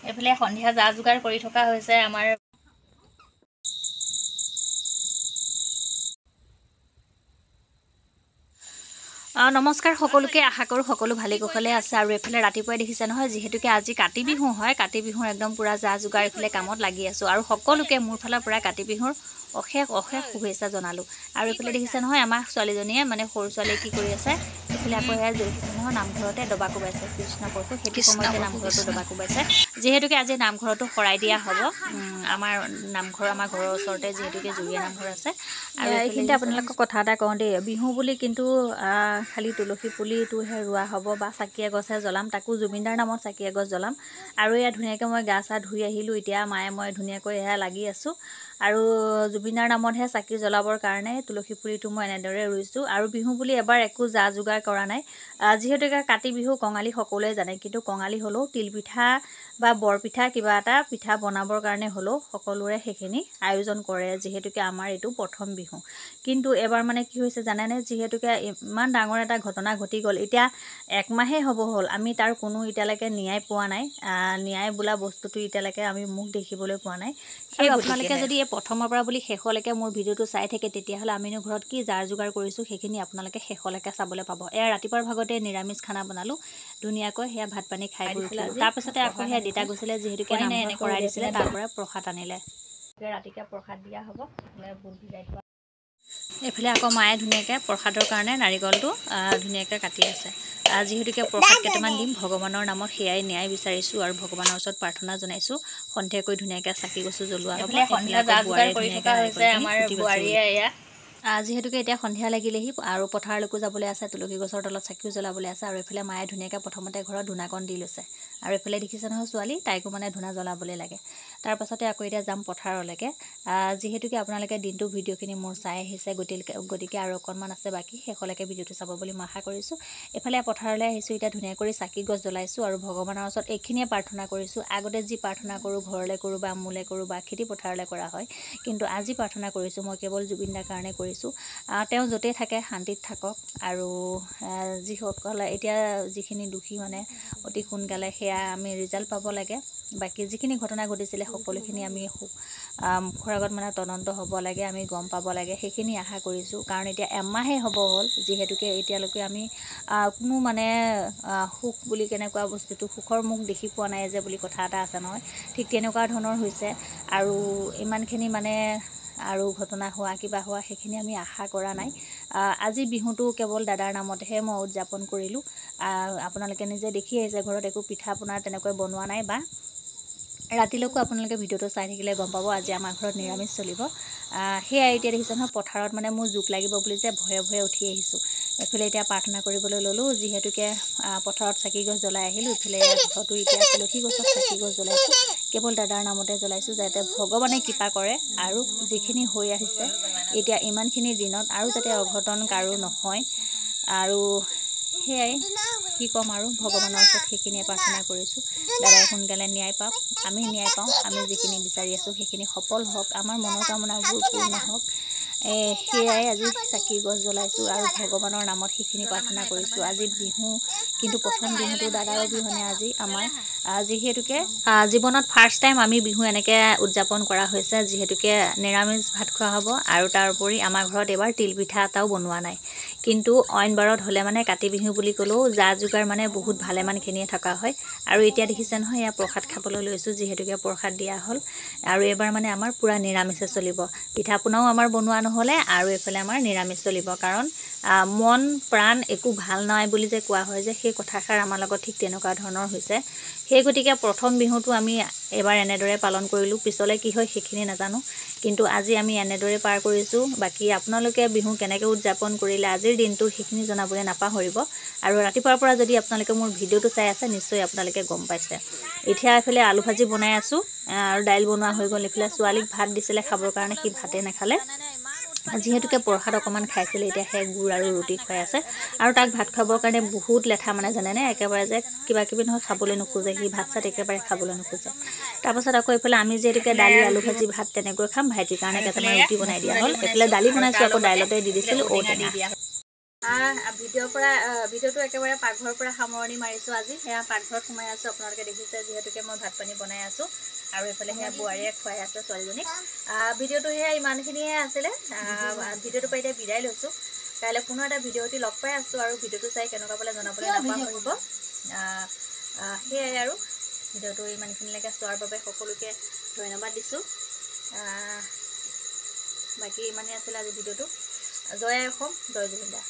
এফালে সন্ধিয়া যা যোগাৰ কৰি থকা হৈছে আমাৰ নমস্কাৰ সকলোকে আশা কৰোঁ সকলো ভালে কুশলে আছে আৰু এফালে ৰাতিপুৱাই দেখিছে নহয় যিহেতুকে আজি কাতি বিহু হয় কাতি বিহুৰ একদম পুৰা যা যোগাৰ এফালে কামত লাগি আছোঁ আৰু সকলোকে মোৰ ফালৰ পৰা কাতি বিহুৰ অশেষ অশেষ শুভেচ্ছা জনালোঁ আৰু এফালে দেখিছে নহয় আমাৰ ছোৱালীজনীয়ে মানে সৰু ছোৱালীয়ে কি কৰি আছে এফালে আকৌ সেয়া দেখিছে নহয় নামঘৰতে দবা কোবাইছে কৃষ্ণ পৰশু সেইটো সময়তে নামঘৰতো দবা কোবাইছে যিহেতুকে আজি নামঘৰতো শৰাই দিয়া হ'ব আমাৰ নামঘৰ আমাৰ ঘৰৰ ওচৰতে যিহেতুকে জুৰীয়া নামঘৰ আছে আৰু এইখিনিতে আপোনালোকক কথা এটা কওঁ দেই বিহু বুলি কিন্তু খালি তুলসী পুলিটোহে ৰোৱা হ'ব বা চাকি এগছহে জ্বলাম তাকো জুবিনদাৰ নামত চাকি এগছ জ্বলাম আৰু এয়া ধুনীয়াকৈ মই গা চা ধুই আহিলোঁ এতিয়া মায়ে মই ধুনীয়াকৈ এয়া লাগি আছোঁ আৰু জুবিনদাৰ নামতহে চাকি জ্বলাবৰ কাৰণে তুলসী পুলিটো মই এনেদৰে ৰুইছোঁ আৰু বিহু বুলি এবাৰ একো যা যোগাৰ কৰা নাই যিহেতুকে কাতি বিহু কঙালী সকলোৱে জানে কিন্তু কঙালী হ'লেও তিলপিঠা বা বৰপিঠা কিবা এটা পিঠা বনাবৰ কাৰণে হ'লেও সকলোৰে সেইখিনি আয়োজন কৰে যিহেতুকে আমাৰ এইটো প্ৰথম বিহু কিন্তু এবাৰ মানে কি হৈছে জানেনে যিহেতুকে ইমান ডাঙৰ এটা ঘটনা ঘটি গ'ল এতিয়া একমাহেই হ'ব হ'ল আমি তাৰ কোনো এতিয়ালৈকে ন্যায় পোৱা নাই ন্যায় বোলা বস্তুটো এতিয়ালৈকে আমি মুখ দেখিবলৈ পোৱা নাই সেই আপোনালোকে যদি এই প্ৰথমৰ পৰা বুলি শেষলৈকে মোৰ ভিডিঅ'টো চাই থাকে তেতিয়াহ'লে আমিনো ঘৰত কি যাৰ যোগাৰ কৰিছোঁ সেইখিনি আপোনালোকে শেষলৈকে চাবলৈ পাব এয়া ৰাতিপুৱাৰ ভাগতে নিৰামিষ খানা বনালোঁ ধুনীয়াকৈ সেয়া ভাত পানী খাই বৈ তাৰপিছতে আকৌ সেয়া দেতা গৈছিলে যিহেতুকে নামঘৰত কৰাই দিছিলে তাৰ পৰা প্ৰসাদ আনিলে ৰাতিকে প্ৰসাদ দিয়া হ'ব বুট ভিজাই থোৱা এইফালে আকৌ মায়ে ধুনীয়াকৈ প্ৰসাদৰ কাৰণে নাৰিকলটো ধুনীয়াকৈ কাটি আছে যিহেতুকে প্ৰসাদ কেইটামান দিম ভগৱানৰ নামত সেয়াই ন্যায় বিচাৰিছোঁ আৰু ভগৱানৰ ওচৰত প্ৰাৰ্থনা জনাইছোঁ সন্ধিয়াকৈ ধুনীয়াকৈ চাকি গছো জ্বলোৱা হ'ব সন্ধিয়া যা যোগাৰ কৰি থকা হৈছে আমাৰ বোৱাৰীয়ে এয়া যিহেতুকে এতিয়া সন্ধিয়া লাগিলেহি আৰু পথাৰলৈকো যাবলৈ আছে তুলসী গছৰ তলত চাকিও জ্বলাবলৈ আছে আৰু এইফালে মায়ে ধুনীয়াকৈ প্ৰথমতে ঘৰত ধূনাকণ দি লৈছে আৰু এইফালে দেখিছে নহয় ছোৱালী তাইকো মানে ধূনা জ্বলাবলৈ লাগে তাৰপাছতে আকৌ এতিয়া যাম পথাৰলৈকে যিহেতুকে আপোনালোকে দিনটো ভিডিঅ'খিনি মোৰ চাই আহিছে গতিকে আৰু অকণমান আছে বাকী শেষলৈকে ভিডিঅ'টো চাব বুলি মই আশা কৰিছোঁ এইফালে পথাৰলৈ আহিছোঁ এতিয়া ধুনীয়া কৰি চাকি গছ জ্বলাইছোঁ আৰু ভগৱানৰ ওচৰত এইখিনিয়ে প্ৰাৰ্থনা কৰিছোঁ আগতে যি প্ৰাৰ্থনা কৰোঁ ঘৰলৈ কৰোঁ বা মোলৈ কৰোঁ বা খেতি পথাৰলৈ কৰা হয় কিন্তু আজি প্ৰাৰ্থনা কৰিছোঁ মই কেৱল জুবিনদাৰ কাৰণে কৰিছোঁ তেওঁ য'তেই থাকে শান্তিত থাকক আৰু যিসকলে এতিয়া যিখিনি দোষী মানে অতি সোনকালে সেয়া আমি ৰিজাল্ট পাব লাগে বাকী যিখিনি ঘটনা ঘটিছিলে সকলোখিনি আমি মুখৰ আগত মানে তদন্ত হ'ব লাগে আমি গম পাব লাগে সেইখিনি আশা কৰিছোঁ কাৰণ এতিয়া এমাহেই হ'ব হ'ল যিহেতুকে এতিয়ালৈকে আমি কোনো মানে সুখ বুলি কেনেকুৱা বস্তুটো সুখৰ মুখ দেখি পোৱা নাই যে বুলি কথা এটা আছে নহয় ঠিক তেনেকুৱা ধৰণৰ হৈছে আৰু ইমানখিনি মানে আৰু ঘটনা হোৱা কিবা হোৱা সেইখিনি আমি আশা কৰা নাই আজি বিহুটো কেৱল দাদাৰ নামতহে মই উদযাপন কৰিলোঁ আপোনালোকে নিজে দেখি আহিছে ঘৰত একো পিঠা পনা তেনেকৈ বনোৱা নাই বা ৰাতিলৈকো আপোনালোকে ভিডিঅ'টো চাই থাকিলে গম পাব আজি আমাৰ ঘৰত নিৰামিষ চলিব সেয়াই এতিয়া দেখিছে নহয় পথাৰত মানে মোৰ জোক লাগিব বুলি যে ভয়ে ভয়ে উঠি আহিছোঁ এইফালে এতিয়া প্ৰাৰ্থনা কৰিবলৈ ল'লোঁ যিহেতুকে পথাৰত চাকি গছ জ্বলাই আহিলোঁ ইফালে ঘৰতো এতিয়া তুলসী গছত চাকি গছ জ্বলাইছোঁ কেৱল দাদাৰ নামতে জ্বলাইছোঁ যাতে ভগৱানে কৃপা কৰে আৰু যিখিনি হৈ আহিছে এতিয়া ইমানখিনি দিনত আৰু যাতে অঘটন কাৰো নহয় আৰু সেয়াই কি ক'ম আৰু ভগৱানৰ ওচৰত সেইখিনিয়ে প্ৰাৰ্থনা কৰিছোঁ দাদাই সোনকালে ন্যায় পাওক আমি ন্যায় পাওঁ আমি যিখিনি বিচাৰি আছোঁ সেইখিনি সফল হওক আমাৰ মনোকামনাবোৰ পূৰ্ণ হওক সেয়াই আজি চাকি গছ জ্বলাইছোঁ আৰু ভগৱানৰ নামত সেইখিনি প্ৰাৰ্থনা কৰিছোঁ আজি বিহু কিন্তু প্ৰথম বিহুটো দাদাৰ অবিহনে আজি আমাৰ যিহেতুকে জীৱনত ফাৰ্ষ্ট টাইম আমি বিহু এনেকৈ উদযাপন কৰা হৈছে যিহেতুকে নিৰামিষ ভাত খোৱা হ'ব আৰু তাৰ উপৰি আমাৰ ঘৰত এইবাৰ তিলপিঠা এটাও বনোৱা নাই কিন্তু অইন বাৰত হ'লে মানে কাতি বিহু বুলি ক'লেও যা যোগাৰ মানে বহুত ভালেমানখিনিয়ে থকা হয় আৰু এতিয়া দেখিছে নহয় এয়া প্ৰসাদ খাবলৈ লৈছোঁ যিহেতুকে প্ৰসাদ দিয়া হ'ল আৰু এইবাৰ মানে আমাৰ পূৰা নিৰামিষে চলিব পিঠা পনাও আমাৰ বনোৱা নহ'লে আৰু এইফালে আমাৰ নিৰামিষ চলিব কাৰণ মন প্ৰাণ একো ভাল নাই বুলি যে কোৱা হয় যে সেই কথাষাৰ আমাৰ লগত ঠিক তেনেকুৱা ধৰণৰ হৈছে সেই গতিকে প্ৰথম বিহুটো আমি এবাৰ এনেদৰে পালন কৰিলোঁ পিছলৈ কি হয় সেইখিনি নাজানো কিন্তু আজি আমি এনেদৰে পাৰ কৰিছোঁ বাকী আপোনালোকে বিহু কেনেকৈ উদযাপন কৰিলে আজিৰ দিনটো সেইখিনি জনাবলৈ নাপাহৰিব আৰু ৰাতিপুৱাৰ পৰা যদি আপোনালোকে মোৰ ভিডিঅ'টো চাই আছে নিশ্চয় আপোনালোকে গম পাইছে এতিয়া এইফালে আলু ভাজি বনাই আছোঁ আৰু দাইল বনোৱা হৈ গ'ল এইফালে ছোৱালীক ভাত দিছিলে খাবৰ কাৰণে সি ভাতে নাখালে যিহেতুকে প্ৰসাদ অকণমান খাইছিলে এতিয়া সেই গুড় আৰু ৰুটি খুৱাই আছে আৰু তাক ভাত খাবৰ কাৰণে বহুত লেঠা মানে জানেনে একেবাৰে যে কিবা কিবি নহয় খাবলৈ নোখোজে সি ভাত চাত একেবাৰে খাবলৈ নোখোজে তাৰপাছত আকৌ এইফালে আমি যিহেতুকে দালি আলু ভাজি ভাত তেনেকৈ খাম ভাইটিৰ কাৰণে কেইটামান ৰুটি বনাই দিয়া হ'ল এইফালে দালি বনাইছোঁ আকৌ দাইলতে দি দিছিলোঁ ঔটেঙা ভিডিঅ'টো একেবাৰে পাকঘৰৰ পৰা সামৰণি মাৰিছোঁ আজি। সেয়া পাকঘৰত সোমাই আছোঁ, আপোনালোকে দেখিছে যিহেতুকে মই ভাত পানী বনাই আছোঁ আৰু এইফালে সেয়া বোৱাৰীয়ে খুৱাই আছে ছোৱালীজনীক। ভিডিঅ'টো সেয়া ইমানখিনিয়ে আছিলে। ভিডিঅ'টোৰ পৰা এতিয়া বিদায় লৈছোঁ। কাইলৈ পুনৰ এটা ভিডিঅ'টি লগ পাই আছোঁ আৰু ভিডিঅ'টো চাই কেনেকুৱা পালে জনাবলৈ নাপাহৰিব। সেয়াই আৰু ভিডিঅ'টো ইমানখিনিলৈকে চোৱাৰ বাবে সকলোকে ধন্যবাদ দিছোঁ। বাকী ইমানেই আছিলে আজি ভিডিঅ'টো। জয় অসম, জয় জুবিন দা।